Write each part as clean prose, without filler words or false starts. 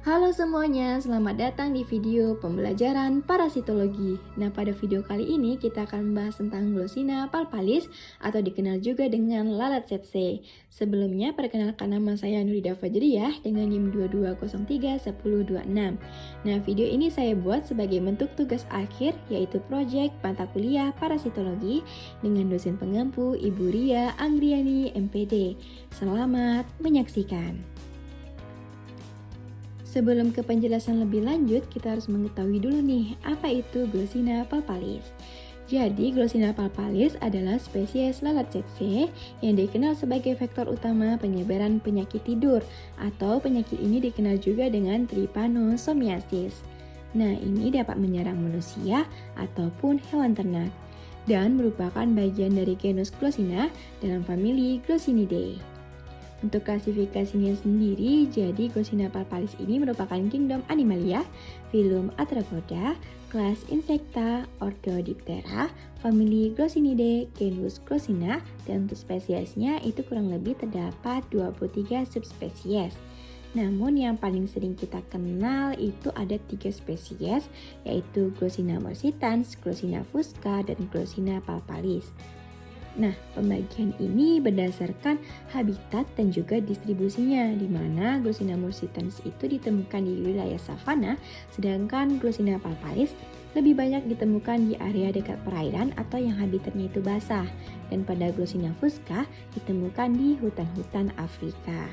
Halo semuanya, selamat datang di video pembelajaran parasitologi. Nah, pada video kali ini kita akan membahas tentang Glossina palpalis atau dikenal juga dengan lalat tsetse. Sebelumnya, perkenalkan nama saya Nurida Fajriyah dengan NIM 22031026. Nah, video ini saya buat sebagai bentuk tugas akhir yaitu proyek mata kuliah parasitologi dengan dosen pengampu Ibu Ria Anggriani MPD. Selamat menyaksikan. Sebelum ke penjelasan lebih lanjut, kita harus mengetahui dulu nih, apa itu Glossina palpalis. Jadi, Glossina palpalis adalah spesies lalat tsetse yang dikenal sebagai vektor utama penyebaran penyakit tidur, atau penyakit ini dikenal juga dengan trypanosomiasis. Nah, ini dapat menyerang manusia ataupun hewan ternak, dan merupakan bagian dari genus Glossina dalam famili Glossinidae. Untuk klasifikasinya sendiri, jadi Glossina palpalis ini merupakan kingdom Animalia, filum Arthropoda, kelas Insecta, ordo Diptera, famili Glossinidae, genus Glossina, dan untuk spesiesnya itu kurang lebih terdapat 23 subspesies. Namun yang paling sering kita kenal itu ada 3 spesies, yaitu Glossina morsitans, Glossina fusca, dan Glossina palpalis. Nah, pembagian ini berdasarkan habitat dan juga distribusinya, di mana Glossina morsitans itu ditemukan di wilayah savana, sedangkan Glossina palpalis lebih banyak ditemukan di area dekat perairan atau yang habitatnya itu basah, dan pada Glossina fusca ditemukan di hutan-hutan Afrika.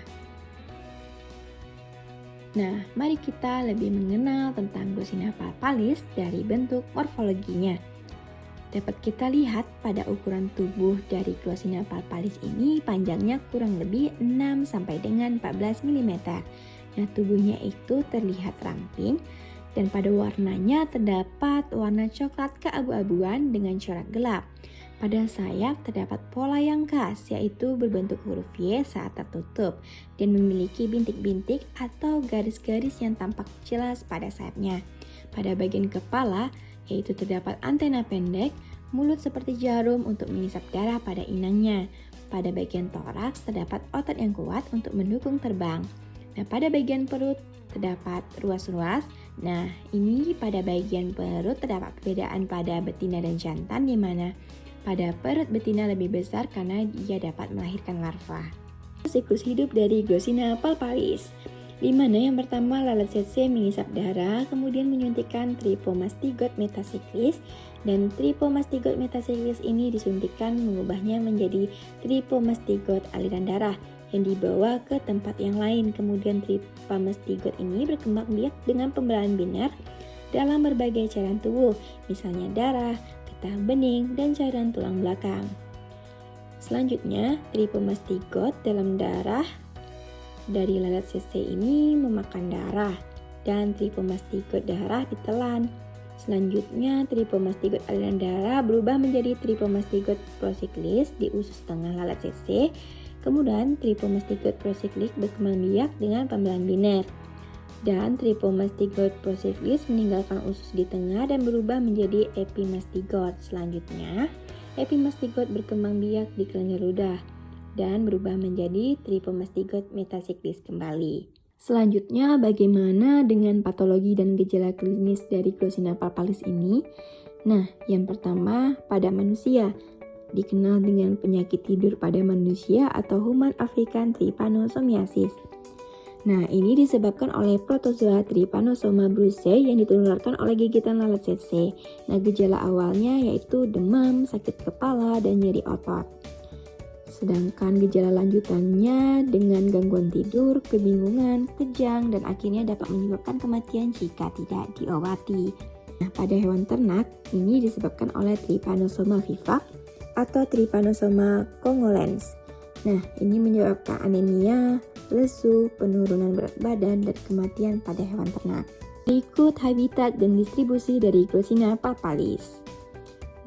Nah, mari kita lebih mengenal tentang Glossina palpalis dari bentuk morfologinya. Dapat kita lihat pada ukuran tubuh dari Glossina palpalis ini panjangnya kurang lebih 6 sampai dengan 14 mm. Nah, tubuhnya itu terlihat ramping dan pada warnanya terdapat warna coklat keabu-abuan dengan corak gelap. Pada sayap terdapat pola yang khas, yaitu berbentuk huruf Y saat tertutup dan memiliki bintik-bintik atau garis-garis yang tampak jelas pada sayapnya. Pada bagian kepala yaitu terdapat antena pendek, mulut seperti jarum untuk mengisap darah pada inangnya. Pada bagian toraks terdapat otot yang kuat untuk mendukung terbang. Nah, pada bagian perut terdapat ruas-ruas. Nah, ini pada bagian perut terdapat perbedaan pada betina dan jantan, di mana pada perut betina lebih besar karena dia dapat melahirkan larva. Siklus hidup dari Glossina palpalis, di mana yang pertama lalat tsetse mengisap darah, kemudian menyuntikkan Trypomastigot metacyclis, dan Trypomastigot metacyclis ini disuntikkan mengubahnya menjadi Trypomastigot aliran darah yang dibawa ke tempat yang lain. Kemudian Trypomastigot ini berkembang biak dengan pembelahan binar dalam berbagai cairan tubuh, misalnya darah, getah bening, dan cairan tulang belakang. Selanjutnya, Trypomastigot dalam darah dari lalat tsetse ini memakan darah dan Trypomastigot darah ditelan. Selanjutnya, Trypomastigot aliran darah berubah menjadi Trypomastigot procyclis di usus tengah lalat tsetse. Kemudian, Trypomastigot procyclis berkembang biak dengan pembelahan biner. Dan Trypomastigot procyclis meninggalkan usus di tengah dan berubah menjadi Epimastigot. Selanjutnya, Epimastigot berkembang biak di kelenjar ludah dan berubah menjadi Trypomastigot metacyclis kembali. Selanjutnya, bagaimana dengan patologi dan gejala klinis dari Glossina palpalis ini? Nah, yang pertama pada manusia, dikenal dengan penyakit tidur pada manusia atau Human African Trypanosomiasis. Nah, ini disebabkan oleh protozoa Trypanosoma brucei yang ditularkan oleh gigitan lalat tsetse. Nah, gejala awalnya yaitu demam, sakit kepala, dan nyeri otot. Sedangkan gejala lanjutannya dengan gangguan tidur, kebingungan, kejang, dan akhirnya dapat menyebabkan kematian jika tidak diobati. Nah, pada hewan ternak, ini disebabkan oleh Trypanosoma vivax atau Trypanosoma congolens. Nah, ini menyebabkan anemia, lesu, penurunan berat badan, dan kematian pada hewan ternak. Berikut habitat dan distribusi dari Glossina palpalis.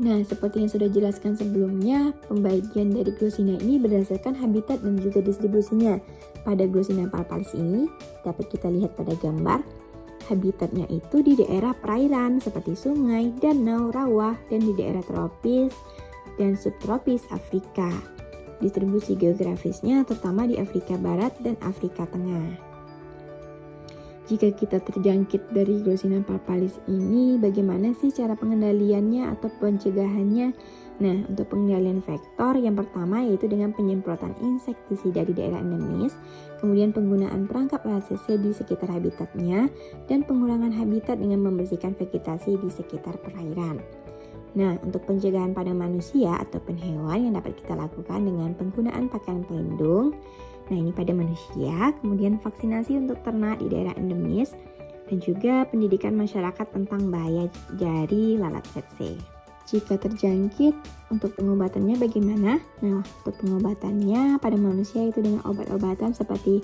Nah, seperti yang sudah jelaskan sebelumnya, pembagian dari Glossina ini berdasarkan habitat dan juga distribusinya. Pada Glossina palpalis ini, dapat kita lihat pada gambar, habitatnya itu di daerah perairan seperti sungai, danau, rawa, dan di daerah tropis dan subtropis Afrika. Distribusi geografisnya terutama di Afrika Barat dan Afrika Tengah. Jika kita terjangkit dari Glossina palpalis ini, bagaimana sih cara pengendaliannya atau pencegahannya? Nah, untuk pengendalian vektor yang pertama yaitu dengan penyemprotan insektisida di daerah endemis, kemudian penggunaan perangkap LHCC di sekitar habitatnya, dan pengurangan habitat dengan membersihkan vegetasi di sekitar perairan. Nah, untuk pencegahan pada manusia ataupun hewan yang dapat kita lakukan dengan penggunaan pakaian pelindung. Nah, ini pada manusia, kemudian vaksinasi untuk ternak di daerah endemis, dan juga pendidikan masyarakat tentang bahaya dari lalat tsetse. Jika terjangkit, untuk pengobatannya bagaimana? Nah, untuk pengobatannya pada manusia itu dengan obat-obatan seperti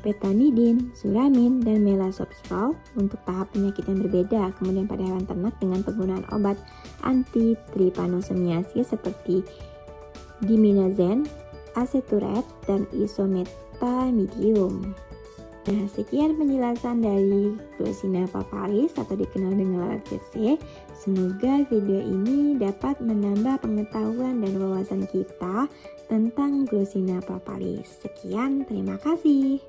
petamidin, suramin, dan melasopsol untuk tahap penyakit yang berbeda. Kemudian pada hewan ternak dengan penggunaan obat anti-trypanosemiasis seperti diminazene, aceturet, dan isomethamidium. Nah, sekian penjelasan dari Glossina palpalis atau dikenal dengan lalat tsetse. Semoga video ini dapat menambah pengetahuan dan wawasan kita tentang Glossina palpalis. Sekian, terima kasih.